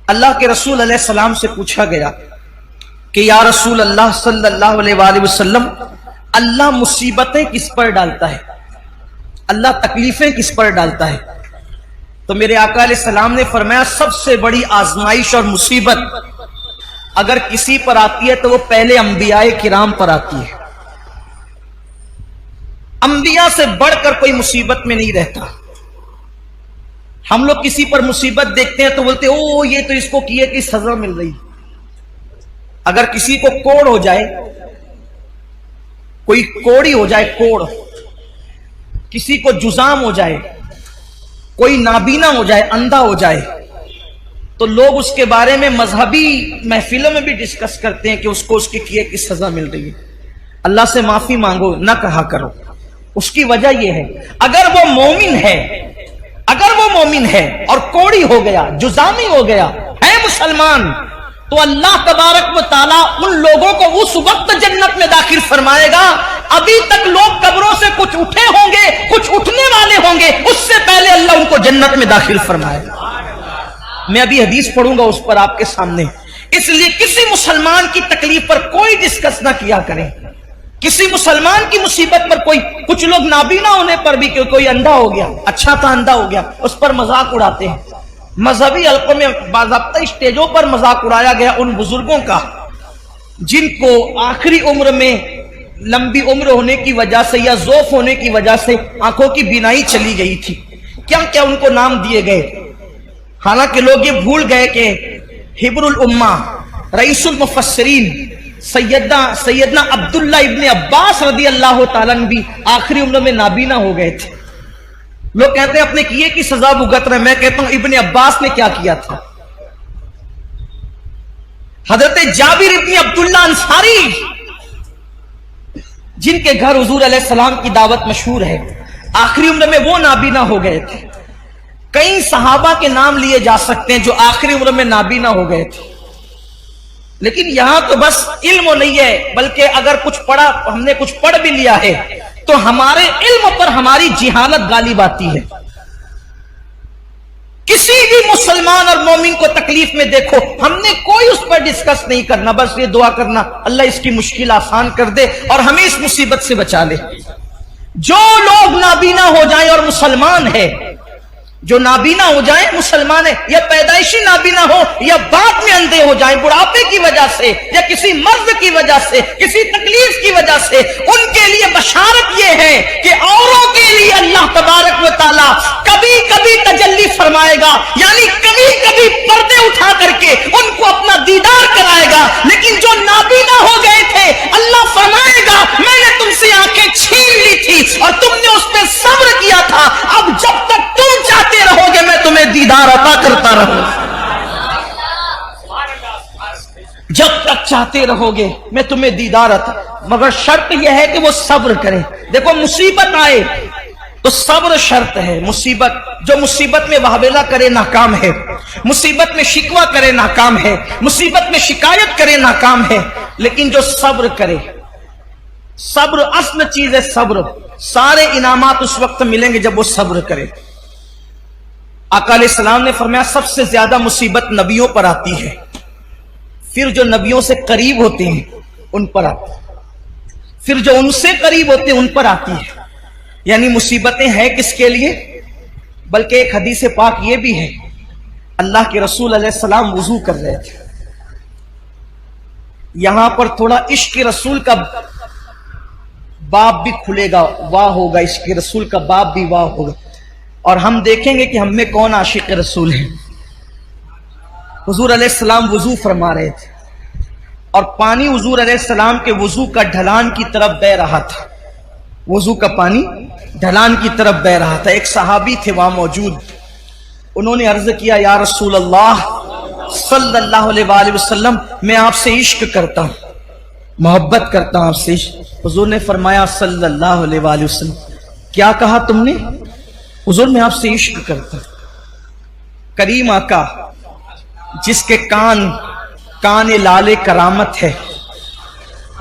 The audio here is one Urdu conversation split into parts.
اللہ کے رسول علیہ السلام سے پوچھا گیا کہ یا رسول اللہ صلی اللہ علیہ وآلہ وسلم، اللہ مصیبتیں کس پر ڈالتا ہے، اللہ تکلیفیں کس پر ڈالتا ہے؟ تو میرے آقا علیہ السلام نے فرمایا سب سے بڑی آزمائش اور مصیبت اگر کسی پر آتی ہے تو وہ پہلے انبیاء کرام پر آتی ہے۔ انبیاء سے بڑھ کر کوئی مصیبت میں نہیں رہتا۔ ہم لوگ کسی پر مصیبت دیکھتے ہیں تو بولتے ہیں او یہ تو اس کو کیے کہ سزا مل رہی۔ اگر کسی کو کوڑ ہو جائے، کوئی کوڑی ہو جائے، کوڑ، کسی کو جزام ہو جائے، کوئی نابینا ہو جائے، اندھا ہو جائے، تو لوگ اس کے بارے میں مذہبی محفلوں میں بھی ڈسکس کرتے ہیں کہ اس کو اس کے کیے کی سزا مل رہی ہے۔ اللہ سے معافی مانگو نہ کہا کرو۔ اس کی وجہ یہ ہے اگر وہ مومن ہے اور کوڑی ہو گیا، جزامی ہو گیا، ہے مسلمان، تو اللہ تبارک و تعالیٰ ان لوگوں کو اس وقت جنت میں داخل فرمائے گا۔ ابھی تک لوگ قبروں سے کچھ اٹھے ہوں گے، کچھ اٹھنے والے ہوں گے، اس سے پہلے اللہ ان کو جنت میں داخل فرمائے گا۔ میں ابھی حدیث پڑھوں گا اس پر آپ کے سامنے۔ اس لیے کسی مسلمان کی تکلیف پر کوئی ڈسکس نہ کیا کریں، کسی مسلمان کی مصیبت پر کوئی، کچھ لوگ نابینا ہونے پر بھی کہ کوئی اندھا ہو گیا، اچھا تھا اندھا ہو گیا، اس پر مذاق اڑاتے ہیں۔ مذہبی حلقوں میں باضابطہ اسٹیجوں پر مذاق اڑایا گیا ان بزرگوں کا جن کو آخری عمر میں لمبی عمر ہونے کی وجہ سے یا ضعف ہونے کی وجہ سے آنکھوں کی بینائی چلی گئی تھی، کیا کیا ان کو نام دیے گئے۔ حالانکہ لوگ یہ بھول گئے کہ حبر الامہ، رئیس المفسرین سیدنا عبداللہ ابن عباس رضی اللہ تعالیٰ عنہ بھی آخری عمر میں نابینا ہو گئے تھے۔ لوگ کہتے ہیں اپنے کیے کی سزا بھگت رہے، میں کہتا ہوں ابن عباس نے کیا کیا تھا۔ حضرت جابر ابن عبداللہ انصاری جن کے گھر حضور علیہ السلام کی دعوت مشہور ہے، آخری عمر میں وہ نابینا ہو گئے تھے۔ کئی صحابہ کے نام لیے جا سکتے ہیں جو آخری عمر میں نابینا ہو گئے تھے، لیکن یہاں تو بس علم نہیں ہے، بلکہ اگر کچھ پڑھا، ہم نے کچھ پڑھ بھی لیا ہے تو ہمارے علم پر ہماری جہالت غالب آتی ہے۔ کسی بھی مسلمان اور مومن کو تکلیف میں دیکھو، ہم نے کوئی اس پر ڈسکس نہیں کرنا، بس یہ دعا کرنا اللہ اس کی مشکل آسان کر دے اور ہمیں اس مصیبت سے بچا لے۔ جو لوگ نابینا ہو جائیں اور مسلمان ہے، جو نابینا ہو جائیں مسلمان ہے، یا پیدائشی نابینا ہو یا بعد میں اندھے ہو جائیں بڑھاپے کی وجہ سے یا کسی مرض کی وجہ سے، کسی تکلیف کی وجہ سے، ان کے لیے بشارت یہ ہے کہ اوروں کے لیے اللہ تبارک و تعالیٰ کبھی کبھی تجلی فرمائے گا، یعنی کبھی کبھی پردے اٹھا کر کے ان کو اپنا دیدار کرائے گا۔ لیکن جو نابینا ہو گئے تھے اللہ فرمائے گا میں نے تم سے آنکھیں چھین لی تھی اور تم نے اس پہ صبر کیا تھا، اب جب تک تم چاہتے رہو گے میں تمہیں دیدار عطا کرتا رہوں، جب تک چاہتے رہو گے میں تمہیں دیدار عطا، مگر شرط یہ ہے کہ وہ صبر کریں۔ دیکھو مصیبت آئے تو صبر شرط ہے۔ جو مصیبت میں واویلا کرے ناکام ہے، مصیبت میں شکوہ کرے ناکام ہے، مصیبت میں شکایت کرے ناکام ہے، لیکن جو صبر کرے، صبر اصل چیز ہے۔ صبر، سارے انعامات اس وقت ملیں گے جب وہ صبر کرے۔ آقا علیہ السلام نے فرمایا سب سے زیادہ مصیبت نبیوں پر آتی ہے، پھر جو نبیوں سے قریب ہوتے ہیں ان پر آتی ہے، پھر جو ان سے قریب ہوتے ہیں ان پر آتی ہے۔ یعنی مصیبتیں ہیں کس کے لیے؟ بلکہ ایک حدیث پاک یہ بھی ہے، اللہ کے رسول علیہ السلام وضو کر رہے تھے، یہاں پر تھوڑا عشق رسول کا باب بھی کھلے گا، واہ ہوگا، عشق رسول کا باب بھی واہ ہوگا، اور ہم دیکھیں گے کہ ہم میں کون عاشق رسول ہے۔ حضور علیہ السلام وضو فرما رہے تھے اور پانی حضور علیہ السلام کے وضو کا ڈھلان کی طرف بہ رہا تھا، وضو کا پانی ڈھلان کی طرف بہ رہا تھا۔ ایک صحابی تھے وہاں موجود، انہوں نے عرض کیا یا رسول اللہ صلی اللہ علیہ وآلہ وسلم میں آپ سے عشق کرتا ہوں، محبت کرتا ہوں آپ سے۔ حضور نے فرمایا صلی اللہ علیہ وآلہ وسلم کیا کہا تم نے؟ حضور میں آپ سے عشق کرتا ہوں۔ کریم آقا جس کے کان لالے کرامت ہے،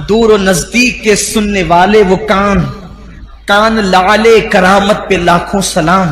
دور و نزدیک کے سننے والے وہ کان لالے کرامت پہ لاکھوں سلام۔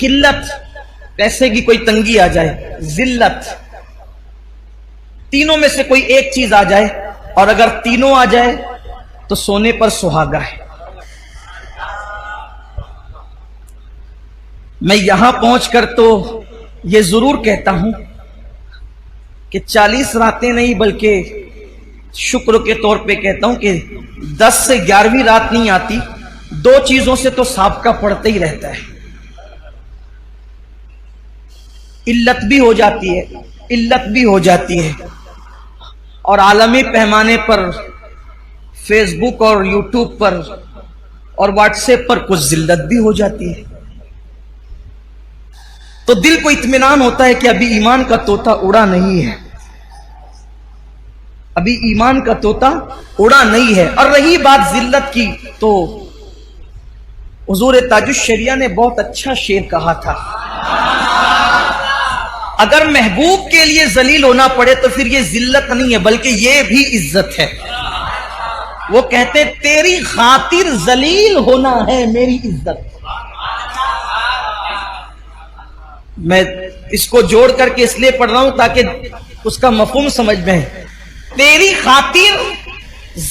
قلت، پیسے کی کوئی تنگی آ جائے، ذلت، تینوں میں سے کوئی ایک چیز آ جائے، اور اگر تینوں آ جائے تو سونے پر سہاگا ہے۔ میں یہاں پہنچ کر تو یہ ضرور کہتا ہوں کہ 40 راتیں نہیں بلکہ شکر کے طور پہ کہتا ہوں کہ 10 سے 11ویں رات نہیں آتی، 2 چیزوں سے تو سابقہ پڑتا ہی رہتا ہے۔ علت بھی ہو جاتی ہے، علت بھی ہو جاتی ہے، اور عالمی پیمانے پر فیس بک اور یوٹیوب پر اور واٹس ایپ پر کچھ ذلت بھی ہو جاتی ہے، تو دل کو اطمینان ہوتا ہے کہ ابھی ایمان کا طوطا اڑا نہیں ہے، ابھی ایمان کا طوطا اڑا نہیں ہے۔ اور رہی بات ذلت کی، تو حضور تاج الشریعہ نے بہت اچھا شعر کہا تھا، اگر محبوب کے لیے ذلیل ہونا پڑے تو پھر یہ ذلت نہیں ہے بلکہ یہ بھی عزت ہے۔ وہ کہتے تیری خاطر ذلیل ہونا ہے میری عزت۔ میں اس کو جوڑ کر کے اس لیے پڑھ رہا ہوں تاکہ اس کا مفہوم سمجھ میں ہے۔ تیری خاطر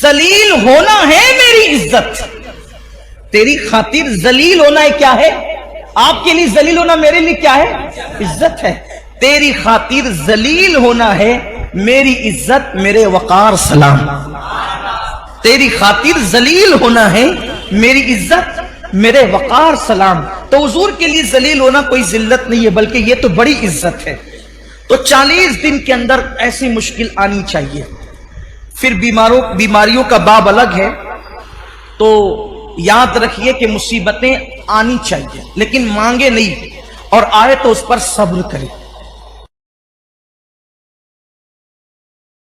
ذلیل ہونا ہے میری عزت، تیری خاطر ذلیل ہونا ہے کیا ہے؟ آپ کے لیے ذلیل ہونا میرے لیے کیا ہے؟ عزت ہے۔ تیری خاطر ذلیل ہونا ہے میری عزت، میرے وقار سلام۔ تیری خاطر ذلیل ہونا ہے میری عزت، میرے وقار سلام۔ تو حضور کے لیے ذلیل ہونا کوئی ذلت نہیں ہے بلکہ یہ تو بڑی عزت ہے۔ تو 40 دن کے اندر ایسی مشکل آنی چاہیے۔ پھر بیماریوں کا باب الگ ہے، تو یاد رکھیے کہ مصیبتیں آنی چاہیے لیکن مانگے نہیں، اور آئے تو اس پر صبر کرے۔